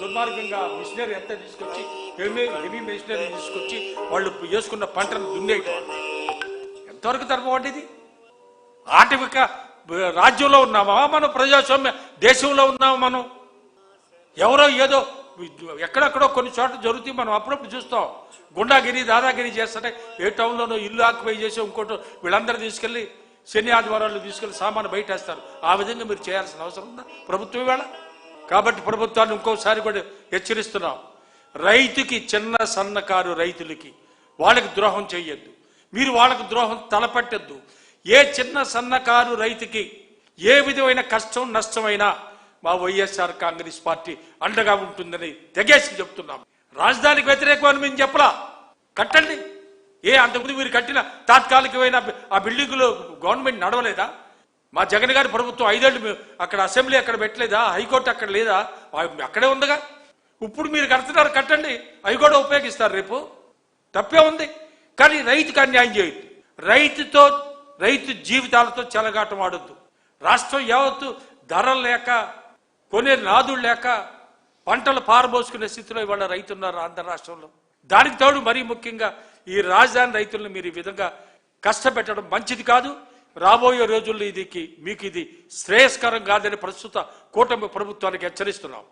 దుర్మార్గంగా మిషనరీ అంతా తీసుకొచ్చి హెవీ మిషనరీ తీసుకొచ్చి వాళ్ళు వేసుకున్న పంటను దున్నేయటం ఎంతవరకు ధర్మం ఇది? ఆటవిక రాజ్యంలో ఉన్నామా మనం? ప్రజాస్వామ్య దేశంలో ఉన్నామా మనం? ఎవరో ఏదో ఎక్కడెక్కడో కొన్ని చోట్ల జరుగుతాయి, మనం అప్పుడప్పుడు చూస్తాం. గుండాగిరి దాదాగిరి చేస్తుంటే ఏ టౌన్లోనో ఇల్లు ఆక్యుపై చేసి ఇంకోటి వీళ్ళందరూ తీసుకెళ్లి శని ఆదివారాలు తీసుకెళ్లి సామాను బయటేస్తారు. ఆ విధంగా మీరు చేయాల్సిన అవసరం ఉందా ప్రభుత్వం ఇవాళ? కాబట్టి ప్రభుత్వాన్ని ఇంకోసారి కూడా హెచ్చరిస్తున్నాం, రైతుకి చిన్న సన్నకారు రైతులకి వాళ్ళకి ద్రోహం చేయొద్దు, మీరు వాళ్ళకు ద్రోహం తలపెట్టద్దు. ఏ చిన్న సన్నకారు రైతుకి ఏ విధమైన కష్టం నష్టమైనా మా వైఎస్ఆర్ కాంగ్రెస్ పార్టీ అండగా ఉంటుందని తెగేసి చెప్తున్నాం. రాజధానికి వ్యతిరేకమని మేము చెప్పలా, కట్టండి. అంతకుముందు మీరు కట్టిన తాత్కాలికమైన ఆ బిల్డింగులో గవర్నమెంట్ నడవలేదా? మా జగన్ గారి ప్రభుత్వం 5 ఏళ్ళు అక్కడ అసెంబ్లీ అక్కడ పెట్టలేదా? హైకోర్టు అక్కడ లేదా? అక్కడే ఉందిగా. ఇప్పుడు మీరు కడుతున్నారు, కట్టండి, అవి కూడా ఉపయోగిస్తారు రేపు, తప్పే ఉంది. కానీ రైతుకి అన్యాయం చేయొద్దు, రైతు జీవితాలతో చెలగాటం ఆడొద్దు. రాష్ట్రం యావత్తు ధరలు లేక కొనే నాదులు లేక పంటలు పారబోసుకునే స్థితిలో ఇవాళ రైతున్నారు ఆంధ్ర రాష్ట్రంలో. దానికి తోడు మరీ ముఖ్యంగా ఈ రాజధాని రైతులను మీరు ఈ విధంగా కష్టపెట్టడం మంచిది కాదు. రాబోయే రోజుల్లో మీకు ఇది శ్రేయస్కరం కాదని ప్రస్తుత కూటమి ప్రభుత్వానికి హెచ్చరిస్తున్నాం.